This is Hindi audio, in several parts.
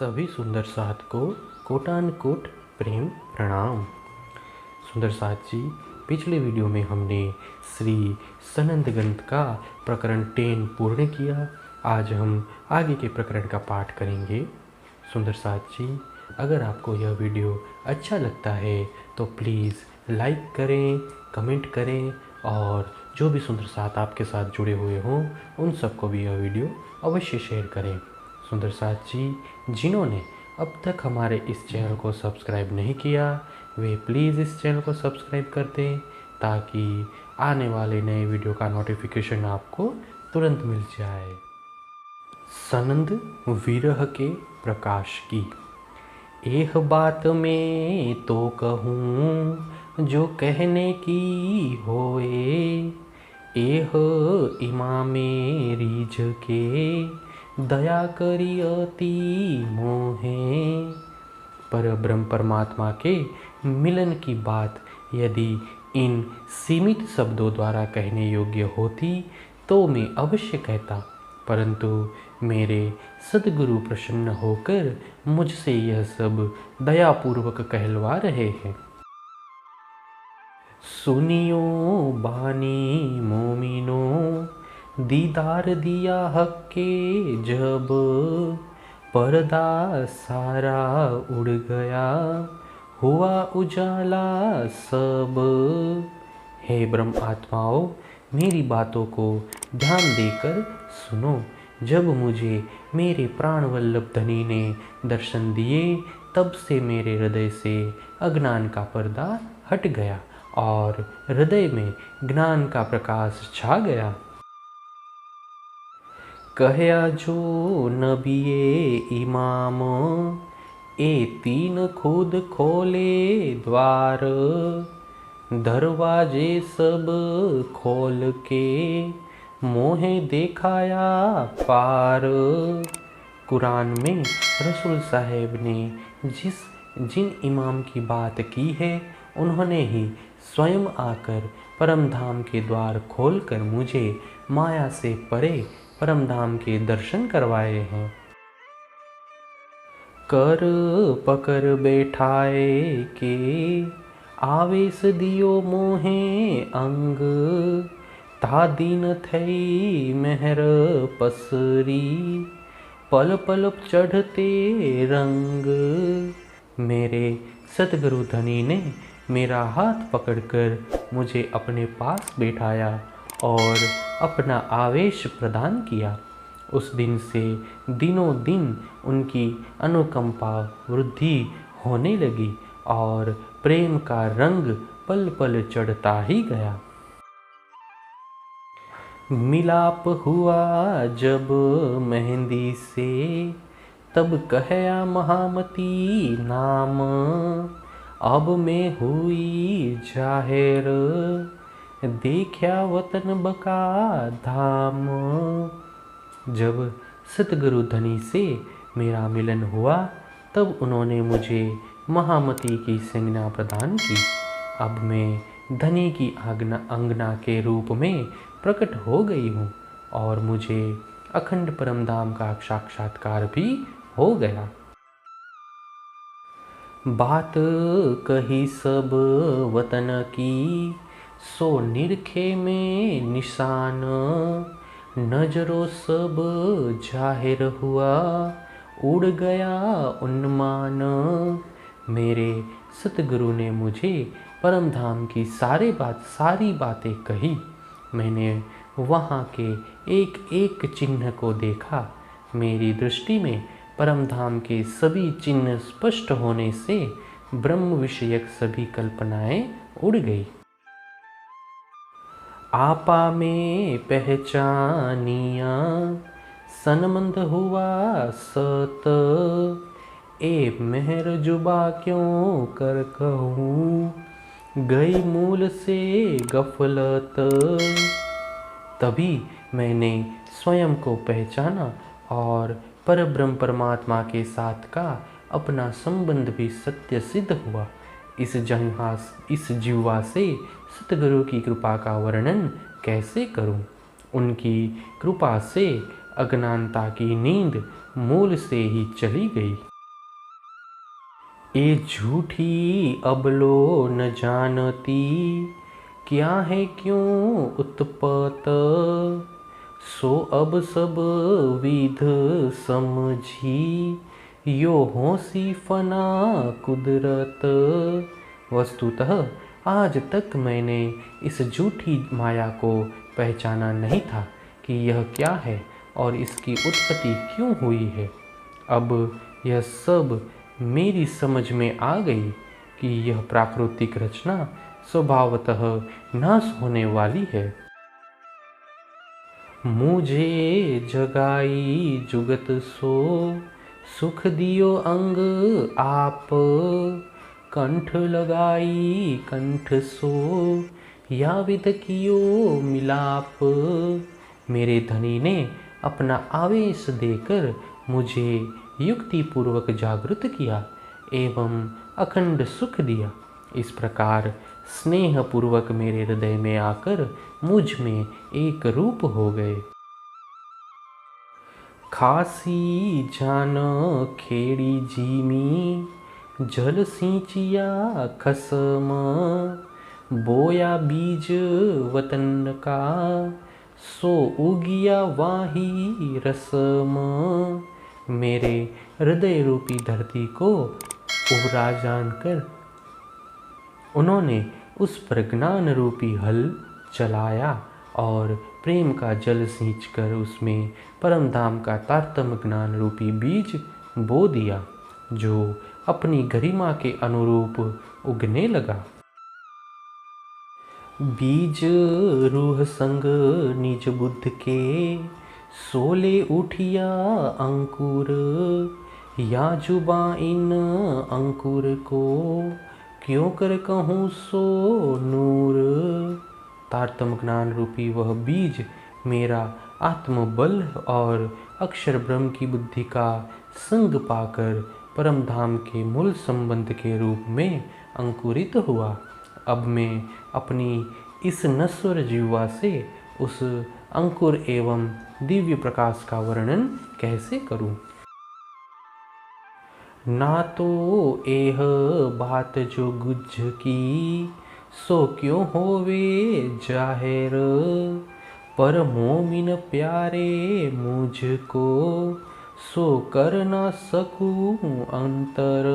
सभी सुंदर साथ को कोटान कोट प्रेम प्रणाम। सुंदर साथ जी, पिछले वीडियो में हमने श्री सनंद ग्रंथ का प्रकरण 10 पूर्ण किया। आज हम आगे के प्रकरण का पाठ करेंगे। सुंदर साथ जी, अगर आपको यह वीडियो अच्छा लगता है तो प्लीज़ लाइक करें, कमेंट करें और जो भी सुंदर साथ आपके साथ जुड़े हुए हों उन सबको भी यह वीडियो अवश्य शेयर करें। सुंदर साथ जी, जिन्होंने अब तक हमारे इस चैनल को सब्सक्राइब नहीं किया वे प्लीज़ इस चैनल को सब्सक्राइब कर दें ताकि आने वाले नए वीडियो का नोटिफिकेशन आपको तुरंत मिल जाए। सनंद विरह के प्रकाश की। एह बात में तो कहूँ जो कहने की होए, एह इमामे रीझ के दया करी अति मोहे। पर ब्रह्म परमात्मा के मिलन की बात यदि इन सीमित शब्दों द्वारा कहने योग्य होती तो मैं अवश्य कहता, परंतु मेरे सद्गुरु प्रसन्न होकर मुझसे यह सब दयापूर्वक कहलवा रहे हैं। सुनियो बानी मोमिनो, दीदार दिया हक के जब, पर्दा सारा उड़ गया हुआ उजाला सब। हे ब्रह्म आत्माओं, मेरी बातों को ध्यान देकर सुनो। जब मुझे मेरे प्राणवल्लभ धनी ने दर्शन दिए तब से मेरे हृदय से अज्ञान का पर्दा हट गया और हृदय में ज्ञान का प्रकाश छा गया। कहया जो नबिये इमाम, ए तीन खुद खोले द्वार, दरवाजे सब खोल के मोहे देखाया पार। कुरान में रसूल साहेब ने जिन इमाम की बात की है उन्होंने ही स्वयं आकर परम धाम के द्वार खोलकर मुझे माया से परे परम धाम के दर्शन करवाए हैं। कर पकर बैठाए के आवेश दियो मोहे अंग, ता दिन थई मेहर पसरी, पल पल चढ़ते रंग। मेरे सतगुरु धनी ने मेरा हाथ पकड़कर मुझे अपने पास बैठाया और अपना आवेश प्रदान किया। उस दिन से दिनों दिन उनकी अनुकंपा वृद्धि होने लगी और प्रेम का रंग पल पल चढ़ता ही गया। मिलाप हुआ जब मेहंदी से, तब कहया महामती नाम, अब मैं हुई जाहिर, देखया वतन बका धाम। जब सतगुरु धनी से मेरा मिलन हुआ तब उन्होंने मुझे महामती की संज्ञा प्रदान की। अब मैं धनी की अंगना के रूप में प्रकट हो गई हूँ और मुझे अखंड परमधाम का साक्षात्कार भी हो गया। बात कही सब वतन की, सो निरखे में निशान, नजरों सब जाहिर हुआ, उड़ गया उन्मान। मेरे सतगुरु ने मुझे परम धाम की सारी बातें कही। मैंने वहाँ के एक एक चिन्ह को देखा। मेरी दृष्टि में परम धाम के सभी चिन्ह स्पष्ट होने से ब्रह्म विषयक सभी कल्पनाएं उड़ गई। आपा में पहचानिया, सनमंद हुआ सत, ए मेहर जुबा क्यों कर कहूँ, गई मूल से गफलत। तभी मैंने स्वयं को पहचाना और परब्रह्म परमात्मा के साथ का अपना संबंध भी सत्य सिद्ध हुआ। इस जीवा से सतगुरु की कृपा का वर्णन कैसे करूं? उनकी कृपा से अज्ञानता की नींद मूल से ही चली गई। ए झूठी अबलो न जानती, क्या है क्यों उत्पत, सो अब सब विध समझी, यो होसी फना कुदरत। वस्तुतः आज तक मैंने इस झूठी माया को पहचाना नहीं था कि यह क्या है और इसकी उत्पत्ति क्यों हुई है। अब यह सब मेरी समझ में आ गई कि यह प्राकृतिक रचना स्वभावतः नाश होने वाली है। मुझे जगाई जुगत सो, सुख दियो अंग आप, कंठ लगाई कंठ सो, या विद कियो मिलाप। मेरे धनी ने अपना आवेश देकर मुझे युक्ति पूर्वक जागृत किया एवं अखंड सुख दिया। इस प्रकार स्नेह पूर्वक मेरे हृदय में आकर मुझ में एक रूप हो गए। खासी जान खेड़ी जीमी, जल सिंचिया खसम, बोया बीज वतन का, सो उगिया वाही रसम। मेरे हृदय रूपी धरती को उबरा जानकर उन्होंने उस पर ज्ञान रूपी हल चलाया और प्रेम का जल सींचकर उसमें परम धाम का तारतम्य ज्ञान रूपी बीज बो दिया, जो अपनी गरिमा के अनुरूप उगने लगा। बीज रूह संग निज बुद्ध के, सोले उठिया अंकुर, या जुबा इन अंकुर को, क्यों कर कहूँ सो नूर। तारतम्य ज्ञान रूपी वह बीज मेरा आत्मबल और अक्षर ब्रह्म की बुद्धि का संग पाकर परम धाम के मूल संबंध के रूप में अंकुरित हुआ। अब मैं अपनी इस नश्वर जीवा से उस अंकुर एवं दिव्य प्रकाश का वर्णन कैसे करूं? ना तो एह बात जो गुझ की, सो क्यों होवे जाहिर, पर मोमिन प्यारे मुझको, सो कर ना सकूं अंतर।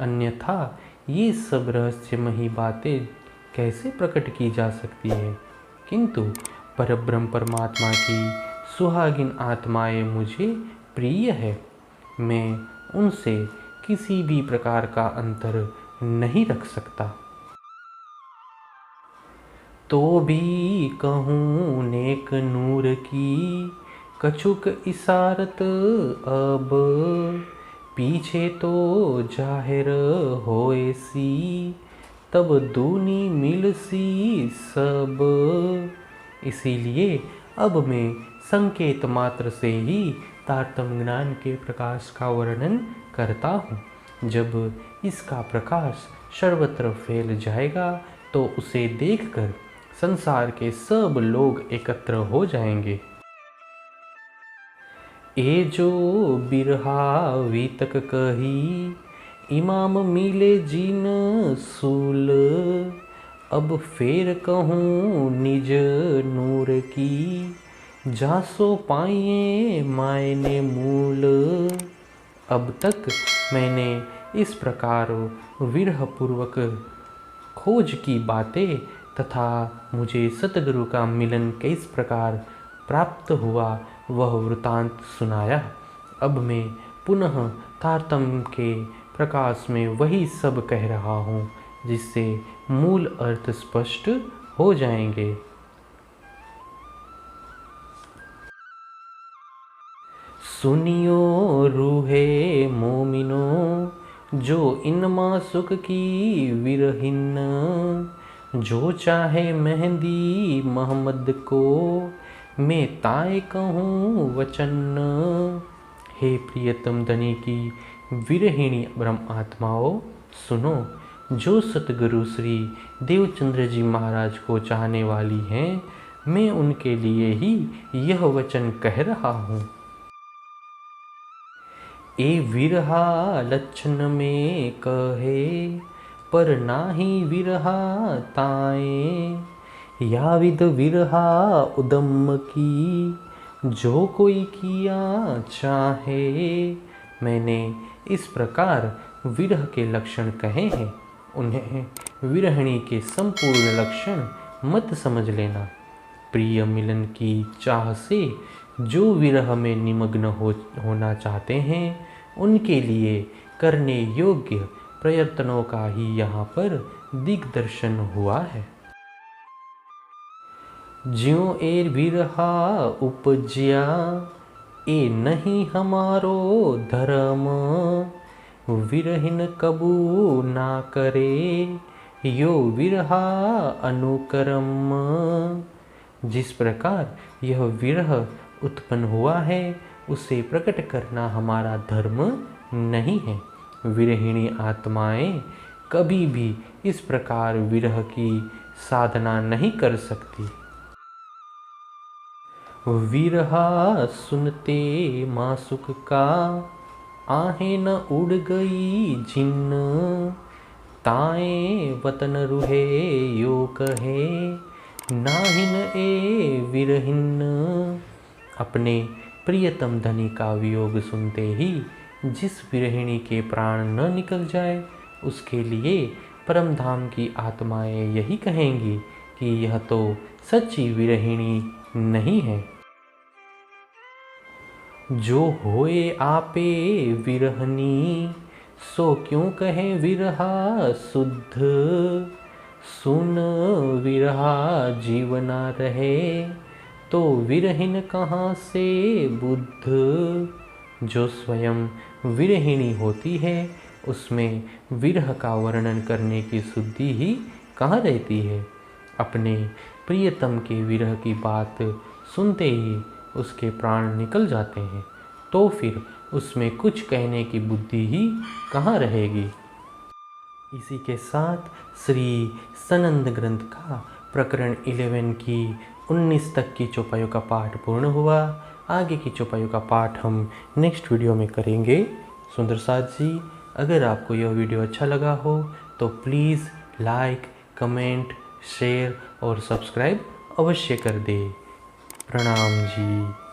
अन्यथा ये सब रहस्यमयी बातें कैसे प्रकट की जा सकती है, किंतु परब्रह्म परमात्मा की सुहागिन आत्माएं मुझे प्रिय है। मैं उनसे किसी भी प्रकार का अंतर नहीं रख सकता। तो भी कहूँ नेक नूर की, कछुक इशारत अब, पीछे तो जाहिर होए सी, तब दूनी मिल सी सब। इसीलिए अब मैं संकेत मात्र से ही तारतम्य ज्ञान के प्रकाश का वर्णन करता हूँ। जब इसका प्रकाश सर्वत्र फैल जाएगा तो उसे देखकर संसार के सब लोग एकत्र हो जाएंगे। ए जो बिरहा वीतक कही, इमाम मिले जिन सूल, अब फेर कहूँ निज नूर की, जासो पाइए मायने मूल। अब तक मैंने इस प्रकार विरह पूर्वक खोज की बातें तथा मुझे सतगुरु का मिलन किस प्रकार प्राप्त हुआ वह वृतांत सुनाया। अब मैं पुनः तारतम्य के प्रकाश में वही सब कह रहा हूँ, जिससे मूल अर्थ स्पष्ट हो जाएंगे। सुनियो रूहे मोमिनो, जो इनमा सुख की विरहिन, जो चाहे मेहंदी मोहम्मद को, मैं ताए कहूँ वचन। हे प्रियतम धनी की विरहिणी ब्रह्म आत्माओं, सुनो, जो सतगुरु श्री देवचंद्र जी महाराज को चाहने वाली हैं, मैं उनके लिए ही यह वचन कह रहा हूँ। ए विरहा लक्षण में कहे, पर नाही विरहा ताए। या विद विरहा उदम की, जो कोई किया चाहे। मैंने इस प्रकार विरह के लक्षण कहे हैं, उन्हें विरहिणी के संपूर्ण लक्षण मत समझ लेना। प्रिय मिलन की चाह से जो विरह में निमग्न होना चाहते हैं, उनके लिए करने योग्य प्रयत्नों का ही यहाँ पर दिग्दर्शन हुआ है। ज्यों ए विरहा उपज्या, ए नहीं हमारो धर्म। विरहिन कबू ना करे, यो विरहा अनुकरम। जिस प्रकार यह विरह उत्पन्न हुआ है, उसे प्रकट करना हमारा धर्म नहीं है। विरहिणी आत्माएं कभी भी इस प्रकार विरह की साधना नहीं कर सकती। विरहा सुनते मासुक का, आहें न उड़ गई जिन्न। ताए वतन रुहे यो कहे, नाहिन ए विरहिन। अपने प्रियतम धनी का वियोग सुनते ही जिस विरहिणी के प्राण न निकल जाए, उसके लिए परमधाम की आत्माएं यही कहेंगी कि यह तो सच्ची विरहिणी नहीं है। जो होए आपे विरहनी, सो क्यों कहे विरहा शुद्ध। सुन विरहा जीवना रहे, तो विरहिन कहाँ से बुद्ध। जो स्वयं विरहिणी होती है, उसमें विरह का वर्णन करने की शुद्धि ही कहाँ रहती है। अपने प्रियतम के विरह की बात सुनते ही उसके प्राण निकल जाते हैं, तो फिर उसमें कुछ कहने की बुद्धि ही कहाँ रहेगी। इसी के साथ श्री सनंद ग्रंथ का प्रकरण 11 की 19 तक की चौपाइयों का पाठ पूर्ण हुआ। आगे की चौपाइयों का पाठ हम नेक्स्ट वीडियो में करेंगे। सुंदर साथ जी, अगर आपको यह वीडियो अच्छा लगा हो तो प्लीज़ लाइक, कमेंट, शेयर और सब्सक्राइब अवश्य कर दें। प्रणाम जी।